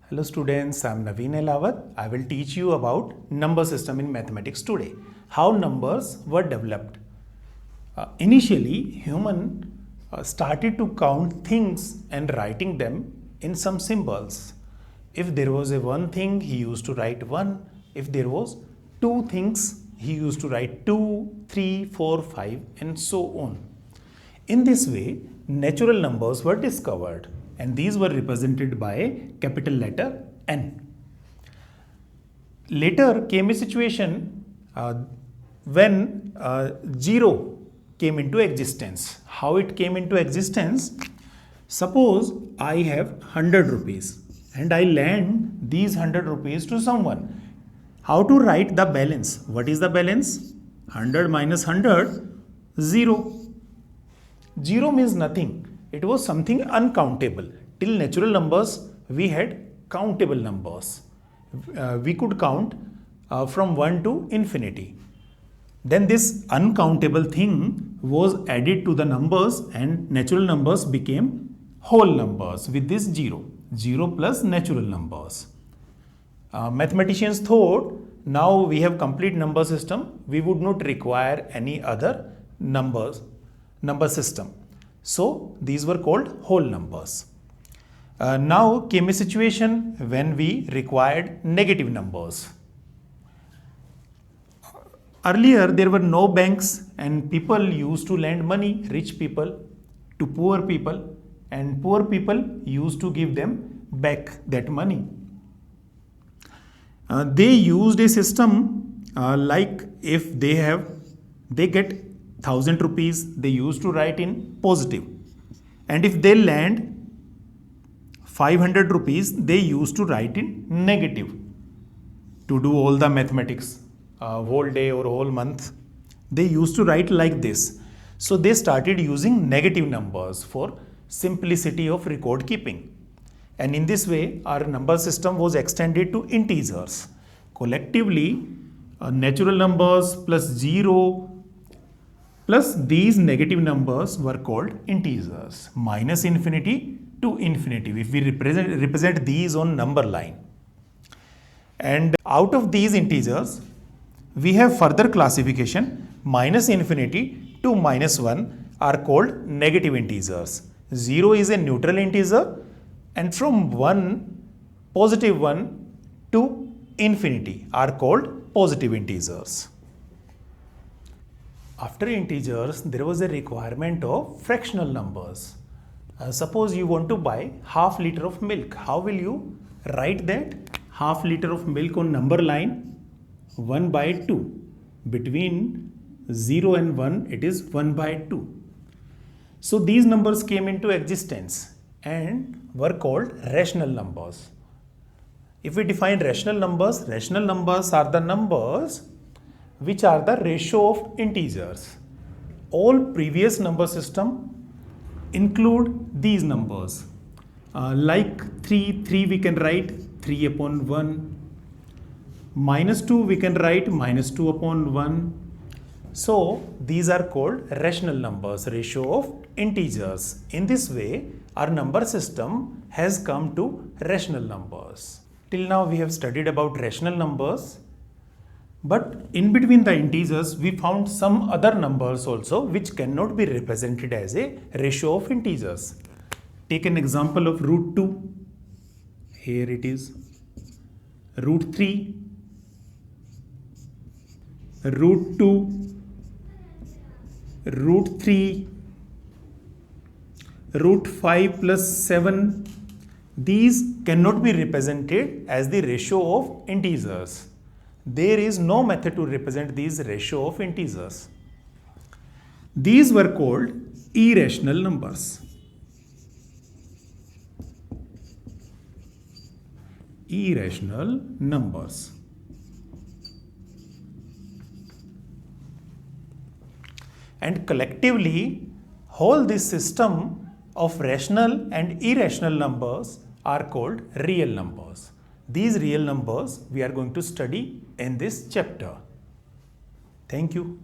Hello students, I am Naveen Elawat. I will teach you about number system in mathematics today. How numbers were developed. Initially, human started to count things and writing them in some symbols. If there was a one thing, he used to write one. If there was two things, he used to write 2, 3, 4, 5 and so on. In this way, natural numbers were discovered and these were represented by a capital letter N. Later came a situation when 0 came into existence. How it came into existence? Suppose I have 100 rupees and I lend these 100 rupees to someone. How to write the balance? What is the balance? 100 minus 100, 0. 0 means nothing. It was something uncountable. Till natural numbers, we had countable numbers. We could count from 1 to infinity. Then this uncountable thing was added to the numbers and natural numbers became whole numbers with this 0. 0 plus natural numbers. Mathematicians thought now we have complete number system. We would not require any other number system. So these were called whole numbers. Now came a situation when we required negative numbers. Earlier there were no banks and people used to lend money, rich people to poor people, and poor people used to give them back that money. They used a system like if they get 1000 rupees, they used to write in positive, and if they lend 500 rupees, they used to write in negative. To do all the mathematics whole day or whole month, they used to write like this. So they started using negative numbers for simplicity of record keeping, and in this way our number system was extended to integers. Collectively, natural numbers plus 0 plus these negative numbers were called integers, minus infinity to infinity, if we represent these on number line. And out of these integers, we have further classification. Minus infinity to minus 1 are called negative integers. 0 is a neutral integer, and from 1, positive 1 to infinity are called positive integers. After integers, there was a requirement of fractional numbers. Suppose you want to buy half liter of milk. How will you write that? Half liter of milk on number line 1 by 2. Between 0 and 1, it is 1 by 2. So these numbers came into existence and were called rational numbers. If we define rational numbers are the numbers which are the ratio of integers. All previous number system include these numbers. Like 3 we can write 3 upon 1. Minus 2 we can write minus 2 upon 1. So these are called rational numbers, ratio of integers. In this way, our number system has come to rational numbers. Till now we have studied about rational numbers. But in between the integers, we found some other numbers also which cannot be represented as a ratio of integers. Take an example of root 2. Here it is. Root 3. Root 2. Root 3. Root 5 plus 7. These cannot be represented as the ratio of integers. There is no method to represent these ratio of integers. These were called irrational numbers. Irrational numbers. And collectively, whole this system of rational and irrational numbers are called real numbers. These real numbers we are going to study in this chapter. Thank you.